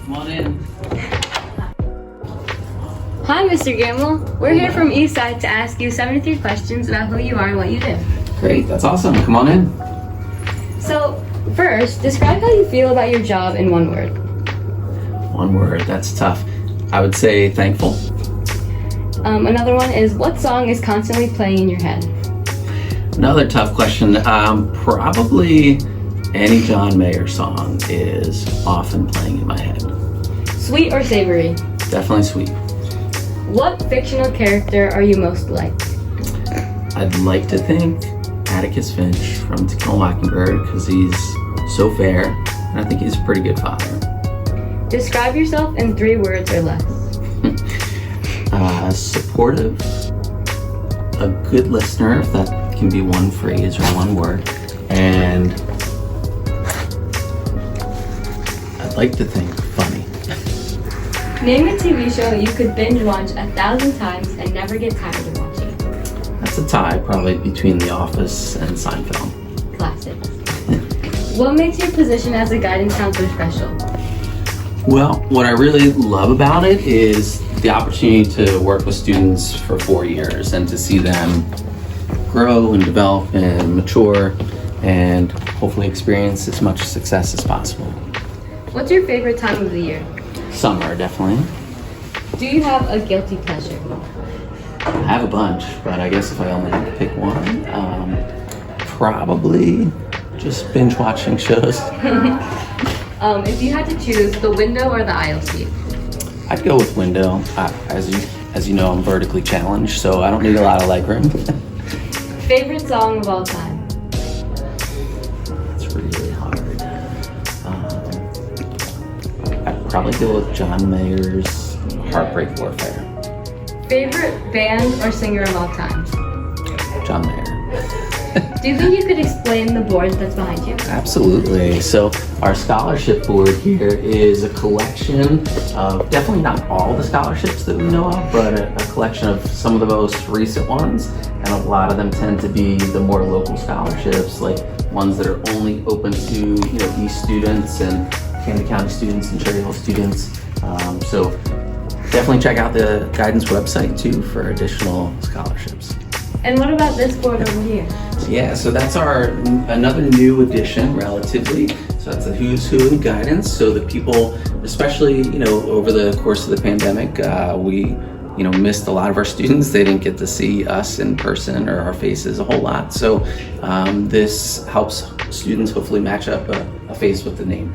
Come on in. Hi, Mr. Gamel. We're here from Eastside to ask you 73 questions about who you are and what you do. Great, that's awesome. Come on in. So, first, describe how you feel about your job in one word. One word, that's tough. I would say thankful. Another one is, what song is constantly playing in your head? Another tough question. Probably any John Mayer song is often playing in my head. Sweet or savory? Definitely sweet. What fictional character are you most like? I'd like to think Atticus Finch from To Kill a Mockingbird because he's so fair, and I think he's a pretty good father. Describe yourself in 3 words or less. Supportive, a good listener, if that can be one phrase or one word, and I'd like to think funny. Name a TV show you could binge watch 1,000 times and never get tired of watching. That's a tie, probably between The Office and Seinfeld. Classic. What makes your position as a guidance counselor special? Well, what I really love about it is the opportunity to work with students for 4 years and to see them grow and develop and mature and hopefully experience as much success as possible. What's your favorite time of the year? Summer, definitely. Do you have a guilty pleasure? I have a bunch, but I guess if I only had to pick one, probably just binge watching shows. If you had to choose the window or the aisle seat? I'd go with window. As you know, I'm vertically challenged, so I don't need a lot of legroom. Favorite song of all time? It's really hard. I'd probably go with John Mayer's Heartbreak Warfare. Favorite band or singer of all time? John Mayer. Do you think you could explain the board that's behind you? Absolutely. So our scholarship board here is a collection of, definitely not all the scholarships that we know of, but a collection of some of the most recent ones. And a lot of them tend to be the more local scholarships, like ones that are only open to, East students and Camden County students and Cherry Hill students. So definitely check out the guidance website too for additional scholarships. And what about this board over here? Yeah, so that's another new addition relatively. So that's a who's who in guidance, so that people, especially, over the course of the pandemic, we, missed a lot of our students. They didn't get to see us in person or our faces a whole lot. So this helps students hopefully match up a face with the name.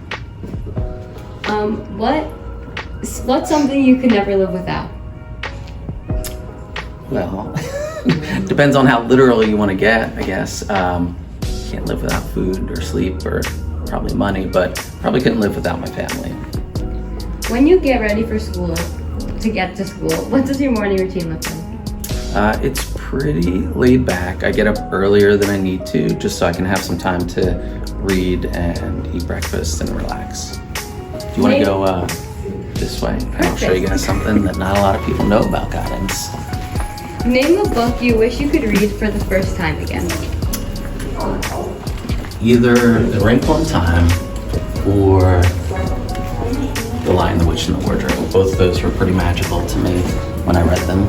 What's something you could never live without? Well, depends on how literal you want to get, I guess. Can't live without food or sleep or probably money, but probably couldn't live without my family. When you get ready for school, to get to school, what does your morning routine look like? It's pretty laid back. I get up earlier than I need to, just so I can have some time to read and eat breakfast and relax. Do you want to go this way? And I'll show you guys something that not a lot of people know about guidance. Name a book you wish you could read for the first time again. Either The Wrinkle in Time or The Lion, the Witch, and the Wardrobe. Both of those were pretty magical to me when I read them.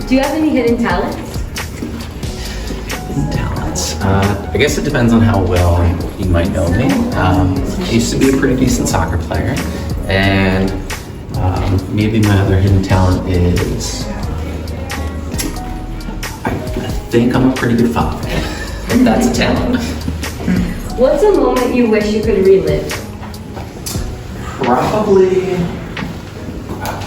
Do you have any hidden talents? Hidden talents? I guess it depends on how well you might know me. I used to be a pretty decent soccer player, and maybe my other hidden talent is I think I'm a pretty good father. That's a talent. What's a moment you wish you could relive? Probably,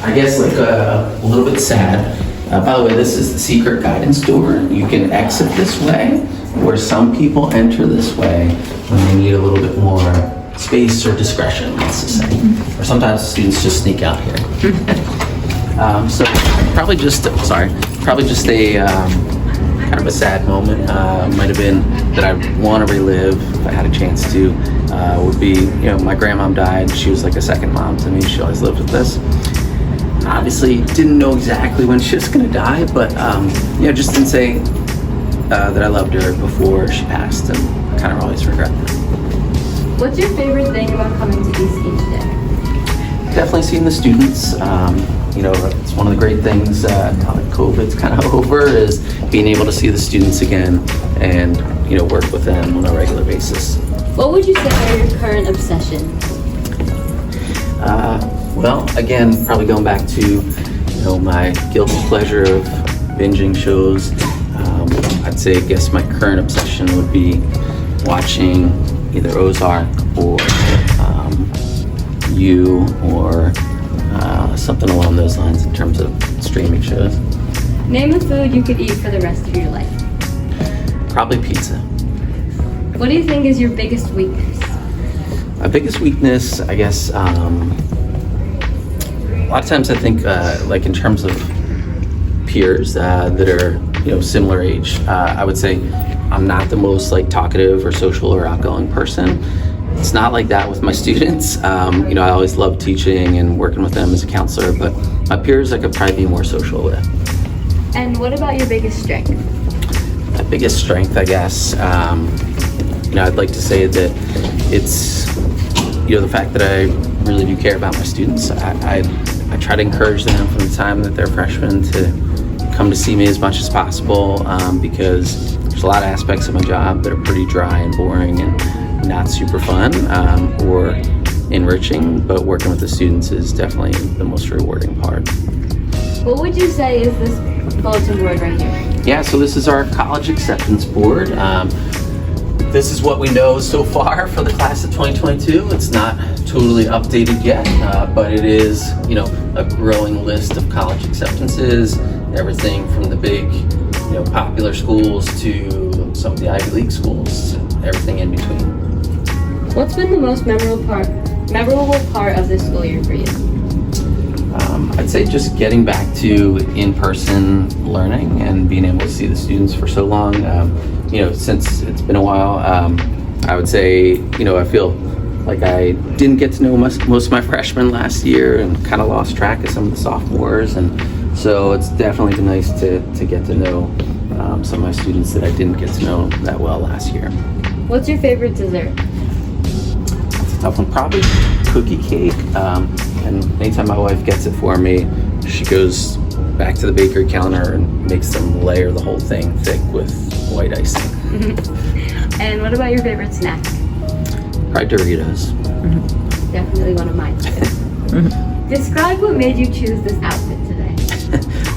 I guess, like a little bit sad. By the way, this is the secret guidance door. You can exit this way, where some people enter this way when they need a little bit more space or discretion, let's just say. Or sometimes students just sneak out here. So probably just a kind of a sad moment. Might have been that I want to relive if I had a chance to. Would be, my grandmom died. She was like a second mom to me. She always lived with us. Obviously didn't know exactly when she was gonna die, but just didn't say that I loved her before she passed, and I kind of always regret that. What's your favorite thing about coming to East each day? definitely seeing the students. It's one of the great things now that COVID's kind of over is being able to see the students again and, work with them on a regular basis. What would you say are your current obsessions? Well, again, probably going back to, my guilty pleasure of binging shows. I'd say, I guess my current obsession would be watching either Ozark or You or something along those lines in terms of streaming shows. Name a food you could eat for the rest of your life. Probably pizza. What do you think is your biggest weakness? My biggest weakness, I guess, a lot of times I think, like in terms of peers that are, similar age, I would say I'm not the most like talkative or social or outgoing person. It's not like that with my students. I always love teaching and working with them as a counselor, but my peers I could probably be more social with. And what about your biggest strength? My biggest strength, I guess, I'd like to say that it's, the fact that I really do care about my students. I try to encourage them from the time that they're freshmen to come to see me as much as possible because there's a lot of aspects of my job that are pretty dry and boring and not super fun or enriching, but working with the students is definitely the most rewarding part. What would you say is this bulletin board right here? Yeah, so this is our college acceptance board. This is what we know so far for the class of 2022. It's not totally updated yet, but it is, a growing list of college acceptances, everything from the big, popular schools to some of the Ivy League schools, everything in between. What's been the most memorable part of this school year for you? I'd say just getting back to in-person learning and being able to see the students for so long. Since it's been a while, I would say, I feel like I didn't get to know most of my freshmen last year and kind of lost track of some of the sophomores. And so it's definitely been nice to get to know some of my students that I didn't get to know that well last year. What's your favorite dessert? It's a tough one. Probably cookie cake. And anytime my wife gets it for me, she goes back to the bakery counter and makes them layer the whole thing thick with white icing. And what about your favorite snack? Probably Doritos. Definitely one of mine too. Describe what made you choose this outfit today.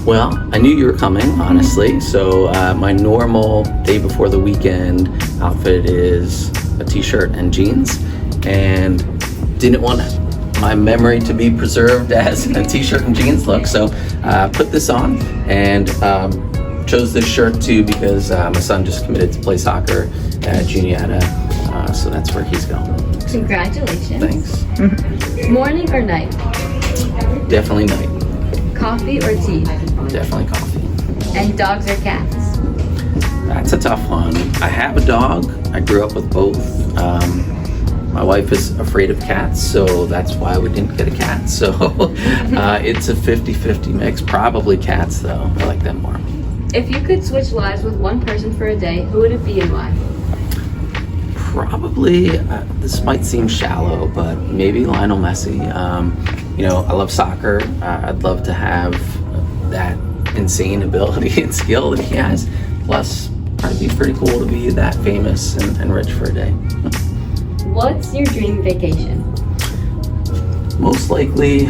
Well, I knew you were coming, honestly. So my normal day before the weekend outfit is a t-shirt and jeans, and didn't want my memory to be preserved as a t-shirt and jeans look. So put this on and chose this shirt too because my son just committed to play soccer at Juniata. So that's where he's going. Congratulations. Thanks. Morning or night? Definitely night. Coffee or tea? Definitely coffee. And dogs or cats? That's a tough one. I have a dog. I grew up with both. My wife is afraid of cats, so that's why we didn't get a cat. So it's a 50-50 mix. Probably cats, though. I like them more. If you could switch lives with one person for a day, who would it be and why? Probably, this might seem shallow, but maybe Lionel Messi. I love soccer. I'd love to have that insane ability and skill that he has. Plus, probably be pretty cool to be that famous and rich for a day. What's your dream vacation? Most likely,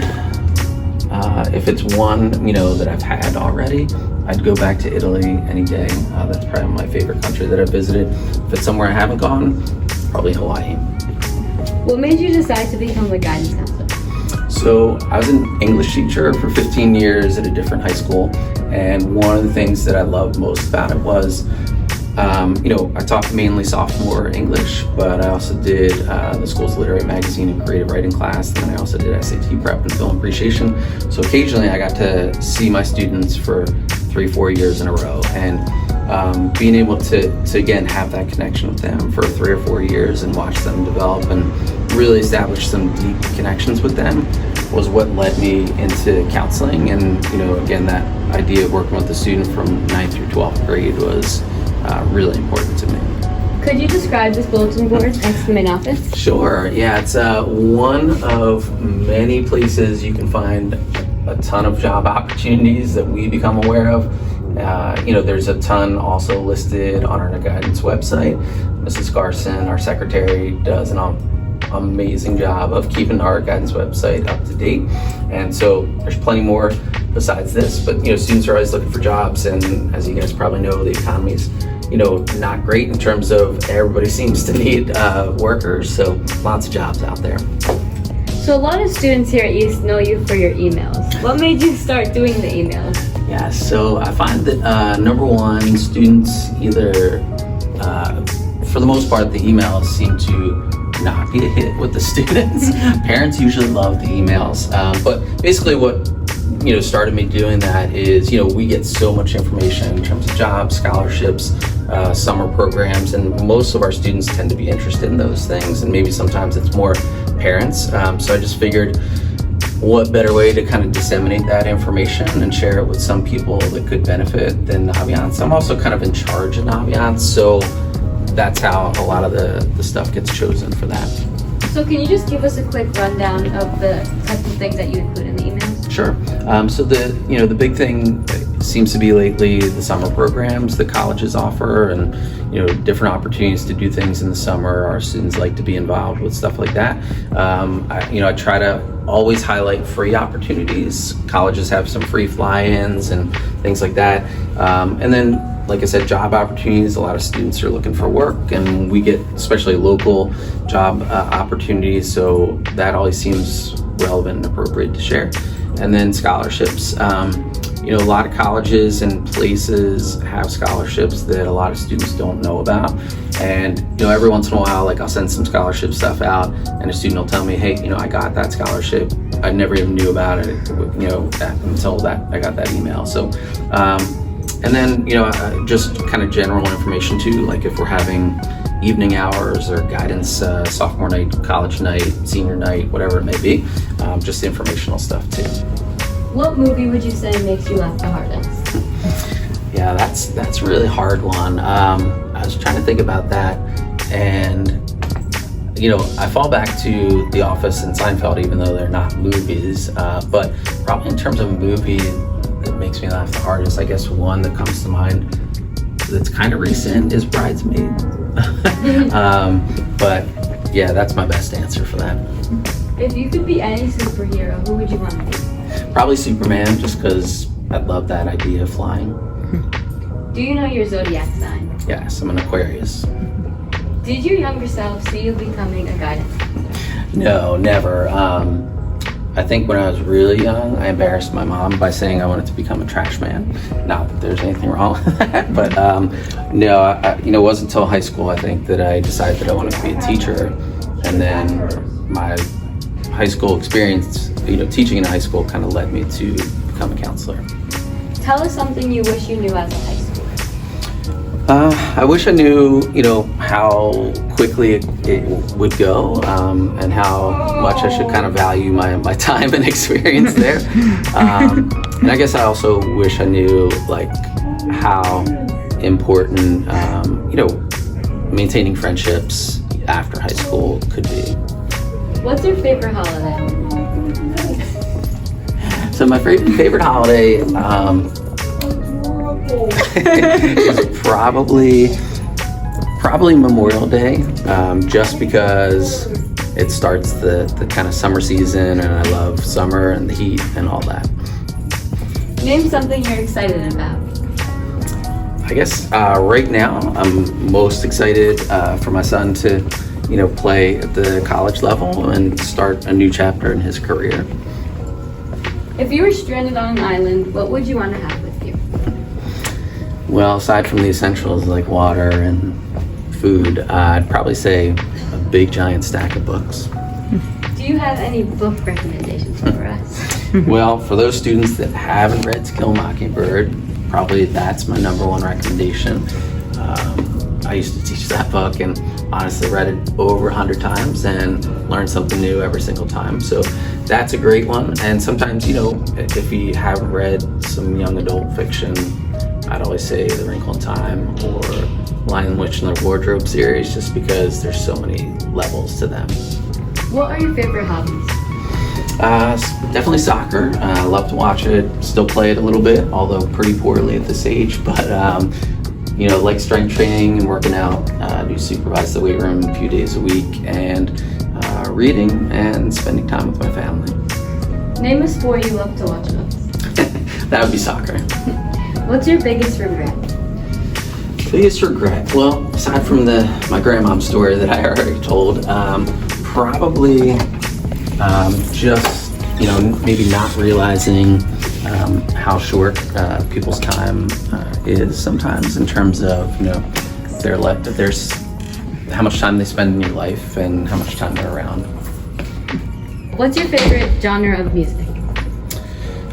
if it's one, that I've had already, I'd go back to Italy any day. That's probably my favorite country that I've visited. If it's somewhere I haven't gone, probably Hawaii. What made you decide to become a guidance counselor? So I was an English teacher for 15 years at a different high school, and one of the things that I loved most about it was I taught mainly sophomore English, but I also did the school's literary magazine and creative writing class, and then I also did SAT prep and film appreciation. So occasionally I got to see my students for 3-4 years in a row, and being able to again have that connection with them for 3 or 4 years and watch them develop and really establish some deep connections with them was what led me into counseling. And again, that idea of working with the student from 9th through 12th grade was really important to me. Could you describe this bulletin board next to the main office? Sure. Yeah, it's one of many places you can find a ton of job opportunities that we become aware of. There's a ton also listed on our guidance website. Mrs. Garson, our secretary, does an amazing job of keeping our guidance website up to date. And so there's plenty more besides this, but students are always looking for jobs, and as you guys probably know, the economy's not great in terms of everybody seems to need workers, so lots of jobs out there. So a lot of students here at East know you for your emails. What made you start doing the emails? Yeah, so I find that number one, students either, for the most part, the emails seem to not be a hit with the students. Parents usually love the emails, but basically what started me doing that is, we get so much information in terms of jobs, scholarships, summer programs, and most of our students tend to be interested in those things, and maybe sometimes it's more parents. So I just figured, what better way to kind of disseminate that information and share it with some people that could benefit than Naviance. I'm also kind of in charge of Naviance, so that's how a lot of the stuff gets chosen for that. So can you just give us a quick rundown of the type of things that you include in the emails? Sure. So the big thing seems to be lately the summer programs that colleges offer, and different opportunities to do things in the summer. Our students like to be involved with stuff like that. I try to always highlight free opportunities. Colleges have some free fly-ins and things like that. And then, like I said, job opportunities. A lot of students are looking for work, and we get especially local job opportunities, so that always seems relevant and appropriate to share. And then scholarships. A lot of colleges and places have scholarships that a lot of students don't know about. And every once in a while, like, I'll send some scholarship stuff out, and a student will tell me, hey, I got that scholarship. I never even knew about it, until that I got that email. So, and then just kind of general information too, like if we're having evening hours or guidance, sophomore night, college night, senior night, whatever it may be, just informational stuff too. What movie would you say makes you laugh the hardest? Yeah, that's a really hard one. I was trying to think about that, and I fall back to The Office and Seinfeld, even though they're not movies. But probably in terms of a movie that makes me laugh the hardest, I guess one that comes to mind that's kind of recent is Bridesmaid. But yeah, that's my best answer for that. If you could be any superhero, who would you want to be? Probably Superman, just because I love that idea of flying. Do you know your zodiac sign? Yes, I'm an Aquarius. Did your younger self see you becoming a guidance counselor? No, never. I think when I was really young, I embarrassed my mom by saying I wanted to become a trash man. Not that there's anything wrong with that, but no, it wasn't until high school, I think, that I decided that I wanted to be a teacher. And then my high school experience, teaching in high school kind of led me to become a counselor. Tell us something you wish you knew as a high schooler. I wish I knew, how quickly it would go, and how much I should kind of value my time and experience there. And I guess I also wish I knew, like, how important, maintaining friendships after high school could be. What's your favorite holiday? So my favorite holiday is probably Memorial Day, just because it starts the kind of summer season, and I love summer and the heat and all that. Name something you're excited about. I guess right now I'm most excited for my son to play at the college level and start a new chapter in his career. If you were stranded on an island, what would you want to have with you? Well, aside from the essentials like water and food, I'd probably say a big giant stack of books. Do you have any book recommendations for us? Well, for those students that haven't read To Kill a Mockingbird, probably that's my number one recommendation. I used to teach that book and honestly read it over 100 times and learned something new every single time. So that's a great one. And sometimes, if you haven't read some young adult fiction, I'd always say The Wrinkle in Time or Lion Witch and the Wardrobe series, just because there's so many levels to them. What are your favorite hobbies? Definitely soccer. I love to watch it. Still play it a little bit, although pretty poorly at this age. But like strength training and working out. I do supervise the weight room a few days a week, and reading and spending time with my family. Name a sport you love to watch most. That would be soccer. What's your biggest regret? Biggest regret? Well, aside from my grandmom's story that I already told, probably just maybe not realizing how short people's time is sometimes, in terms of there's how much time they spend in your life and how much time they're around. What's your favorite genre of music?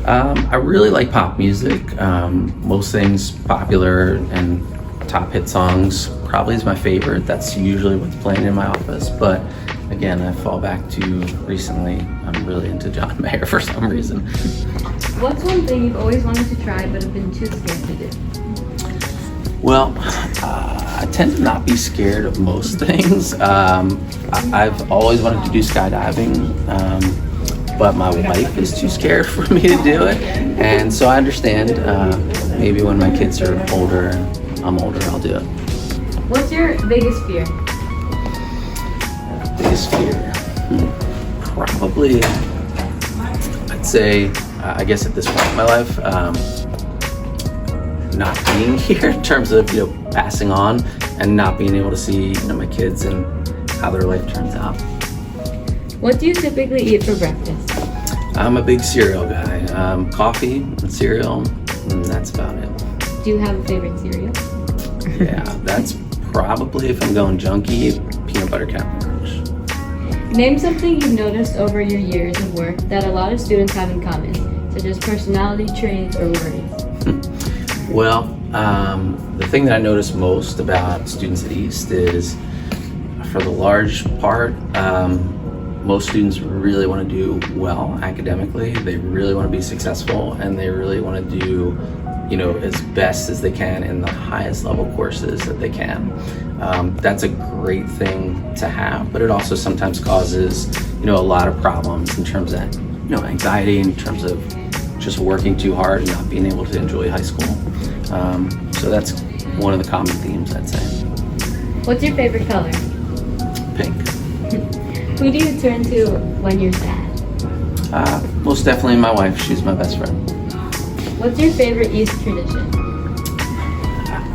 I really like pop music. Most things popular and top hit songs probably is my favorite. That's usually what's playing in my office. But again, I fall back to recently, I'm really into John Mayer for some reason. What's one thing you've always wanted to try but have been too scared to do? Well, I tend to not be scared of most things. I've always wanted to do skydiving, but my wife is too scared for me to do it. And so I understand, maybe when my kids are older and I'm older, I'll do it. What's your biggest fear? Biggest fear? Probably, I'd say, I guess at this point in my life, not being here, in terms of passing on and not being able to see my kids and how their life turns out. What do you typically eat for breakfast? I'm a big cereal guy. Coffee and cereal, and that's about it. Do you have a favorite cereal? Yeah, that's probably, if I'm going junky, peanut butter Captain Crunch. Name something you've noticed over your years of work that a lot of students have in common, such as personality traits or worries. Well, the thing that I notice most about students at East is, for the large part, most students really want to do well academically. They really want to be successful, and they really want to do as best as they can in the highest level courses that they can. That's a great thing to have, but it also sometimes causes a lot of problems in terms of anxiety, in terms of just working too hard and not being able to enjoy high school. So that's one of the common themes, I'd say. What's your favorite color? Pink. Who do you turn to when you're sad? Most definitely my wife. She's my best friend. What's your favorite East tradition?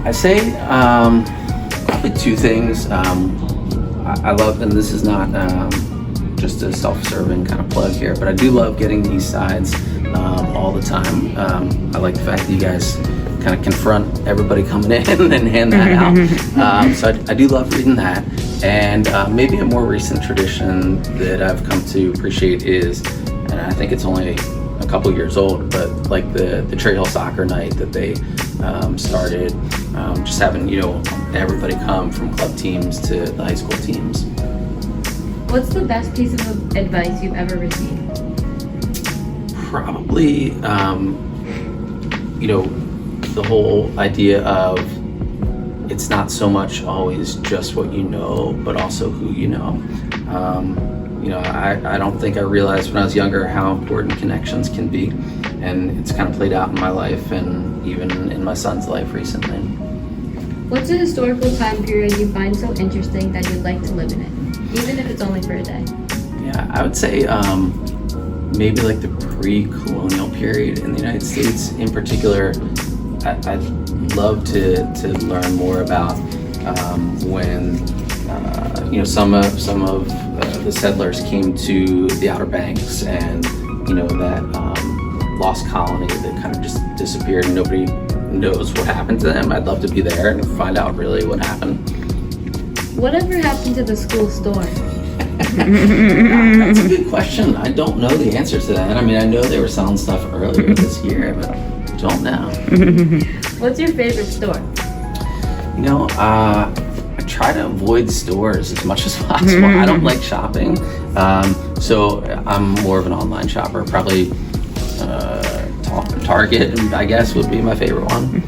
I say probably two things. I love, and this is not just a self-serving kind of plug here, but I do love getting the Eastsides all the time. I like the fact that you guys kind of confront everybody coming in and hand that out. So I do love reading that. And maybe a more recent tradition that I've come to appreciate is, and I think it's only a couple years old, but like the trail soccer night that they started, just having everybody come from club teams to the high school teams. What's the best piece of advice you've ever received? Probably, the whole idea of it's not so much always just what you know, but also who you know. I don't think I realized when I was younger how important connections can be, and it's kind of played out in my life and even in my son's life recently. What's a historical time period you find so interesting that you'd like to live in it, even if it's only for a day? Yeah, I would say maybe like the pre-colonial period in the United States. In particular, I'd love to learn more about when some of the settlers came to the Outer Banks, and that lost colony that kind of just disappeared and nobody knows what happened to them. I'd love to be there and find out really what happened. Whatever happened to the school store? That's a good question. I don't know the answer to that. I mean, I know they were selling stuff earlier this year, but I don't know. What's your favorite store? I try to avoid stores as much as possible. I don't like shopping, so I'm more of an online shopper. Probably Target, I guess, would be my favorite one.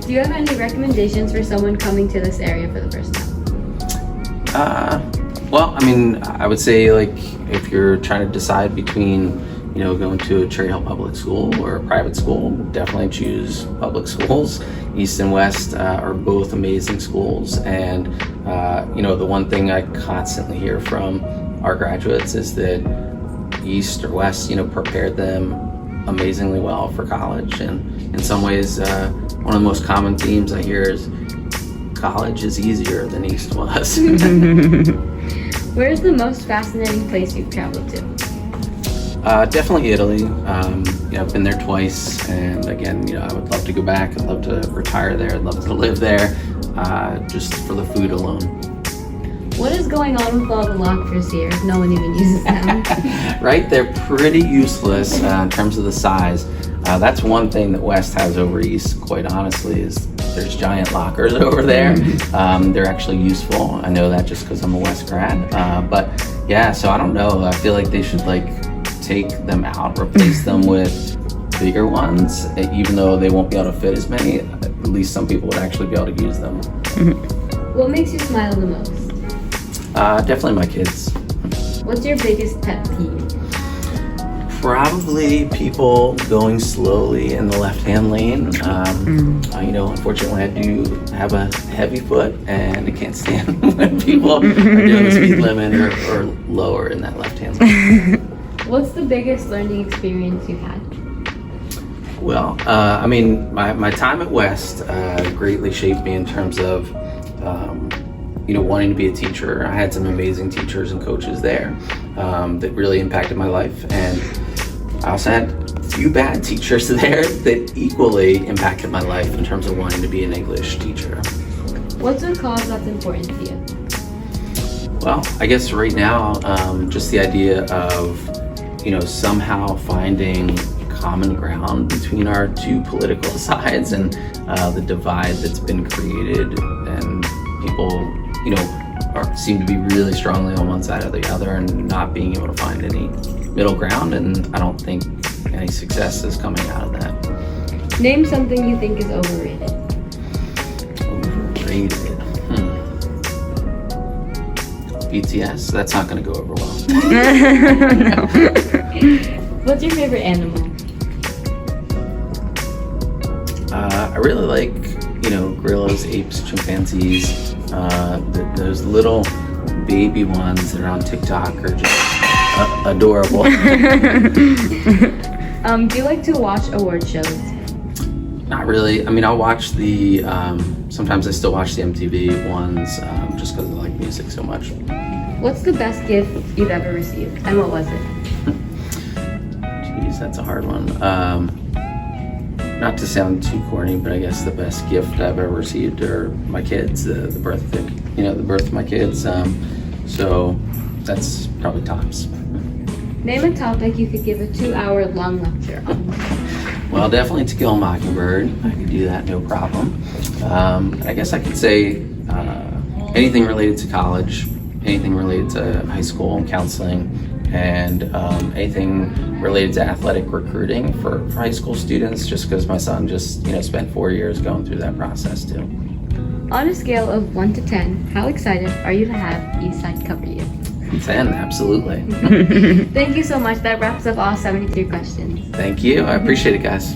Do you have any recommendations for someone coming to this area for the first time? Well, I mean, I would say like if you're trying to decide between, going to a Cherry Hill public school or a private school, definitely choose public schools. East and West are both amazing schools, and the one thing I constantly hear from our graduates is that East or West, prepared them amazingly well for college. And in some ways, one of the most common themes I hear is college is easier than East was. Where is the most fascinating place you've traveled to? Definitely Italy. I've been there twice, and again, I would love to go back. I'd love to retire there. I'd love to live there, just for the food alone. What is going on with all the lockers here if no one even uses them? Right? They're pretty useless in terms of the size. That's one thing that West has over East, quite honestly, is there's giant lockers over there. They're actually useful. I know that just because I'm a West grad. But yeah, so I don't know. I feel like they should take them out, replace them with bigger ones, even though they won't be able to fit as many. At least some people would actually be able to use them. What makes you smile the most? Definitely my kids. What's your biggest pet peeve? Probably people going slowly in the left-hand lane. Unfortunately, I do have a heavy foot, and I can't stand when people are doing the speed limit or lower in that left-hand lane. What's the biggest learning experience you've had? Well, my time at West greatly shaped me in terms of, wanting to be a teacher. I had some amazing teachers and coaches there that really impacted my life. And I also had a few bad teachers there that equally impacted my life in terms of wanting to be an English teacher. What's a cause that's important to you? Well, I guess right now, just the idea of, somehow finding common ground between our two political sides and the divide that's been created, and people, seem to be really strongly on one side or the other and not being able to find any middle ground, and I don't think any success is coming out of that. Name something you think is overrated. Overrated? BTS? That's not going to go over well. No. What's your favorite animal? I really like, gorillas, apes, chimpanzees. Those little baby ones that are on TikTok are just adorable. Do you like to watch award shows? Not really. I'll watch the, sometimes I still watch the MTV ones just because I like music so much. What's the best gift you've ever received, and what was it? Jeez, that's a hard one. Not to sound too corny, but I guess the best gift I've ever received are my kids, the birth of my kids. So that's probably tops. Name a topic you could give a 2-hour long lecture on. Well, definitely To Kill a Mockingbird. I could do that, no problem. I guess I could say anything related to college, anything related to high school and counseling, and anything related to athletic recruiting for high school students, just because my son just spent 4 years going through that process too. On a scale of 1 to 10, how excited are you to have Eastside cover you? 10, absolutely. Thank you so much. That wraps up all 73 questions. Thank you. I appreciate it, guys.